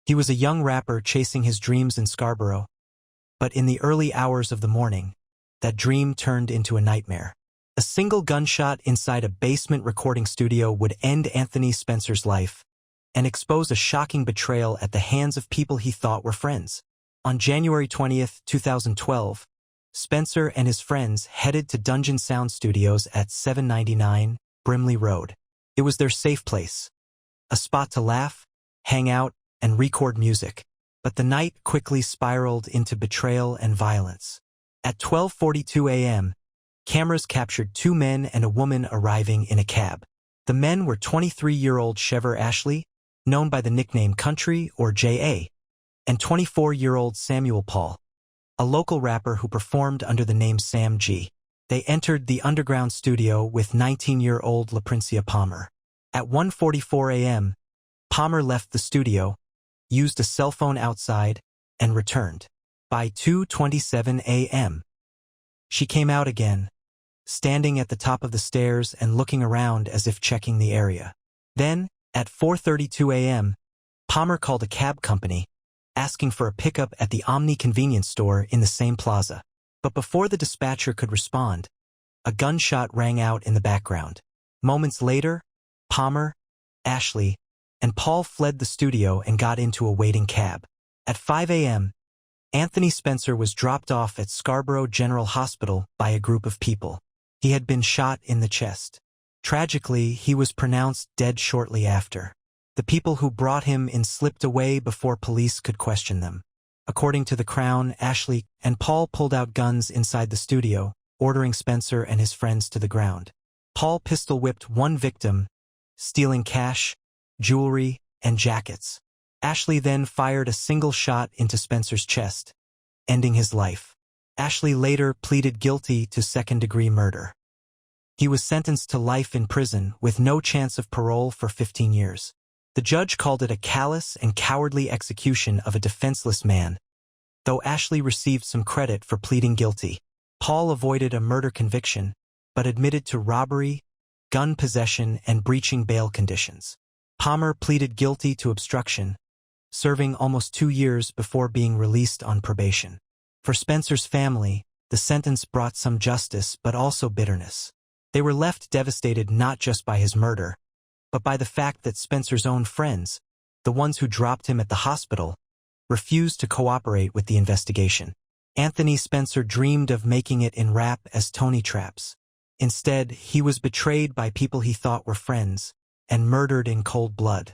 He was a young rapper chasing his dreams in Scarborough, but in the early hours of the morning, that dream turned into a nightmare. A single gunshot inside a basement recording studio would end Anthony Spencer's life and expose a shocking betrayal at the hands of people he thought were friends. On January 20th, 2012, Spencer and his friends headed to Dungeon Sound Studios at 799 Brimley Road. It was their safe place, a spot to laugh, hang out, and record music. But the night quickly spiraled into betrayal and violence. At 12:42 a.m., cameras captured two men and a woman arriving in a cab. The men were 23-year-old Chever Ashley, known by the nickname Country or J.A., and 24-year-old Samuel Paul, a local rapper who performed under the name Sammy G. They entered the underground studio with 19-year-old LaPrincia Palmer. At 1:44 a.m., Palmer left the studio, used a cell phone outside, and returned. By 2:27 a.m., she came out again, standing at the top of the stairs and looking around as if checking the area. Then, at 4:32 a.m., Palmer called a cab company, asking for a pickup at the Omni convenience store in the same plaza. But before the dispatcher could respond, a gunshot rang out in the background. Moments later, Palmer, Ashley, and Paul fled the studio and got into a waiting cab. At 5 a.m., Anthony Spencer was dropped off at Scarborough General Hospital by a group of people. He had been shot in the chest. Tragically, he was pronounced dead shortly after. The people who brought him in slipped away before police could question them. According to the Crown, Ashley and Paul pulled out guns inside the studio, ordering Spencer and his friends to the ground. Paul pistol-whipped one victim, stealing cash, jewelry, and jackets. Ashley then fired a single shot into Spencer's chest, ending his life. Ashley later pleaded guilty to second-degree murder. He was sentenced to life in prison with no chance of parole for 15 years. The judge called it a callous and cowardly execution of a defenseless man, though Ashley received some credit for pleading guilty. Paul avoided a murder conviction, but admitted to robbery, gun possession, and breaching bail conditions. Palmer pleaded guilty to obstruction, serving almost 2 years before being released on probation. For Spencer's family, the sentence brought some justice but also bitterness. They were left devastated not just by his murder, but by the fact that Spencer's own friends, the ones who dropped him at the hospital, refused to cooperate with the investigation. Anthony Spencer dreamed of making it in rap as Tony Trapz. Instead, he was betrayed by people he thought were friends and murdered in cold blood.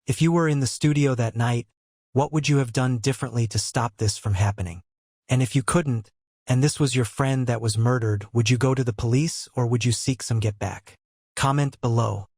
If you were in the studio that night, what would you have done differently to stop this from happening? And if you couldn't, and this was your friend that was murdered, would you go to the police or would you seek some get back? Comment below.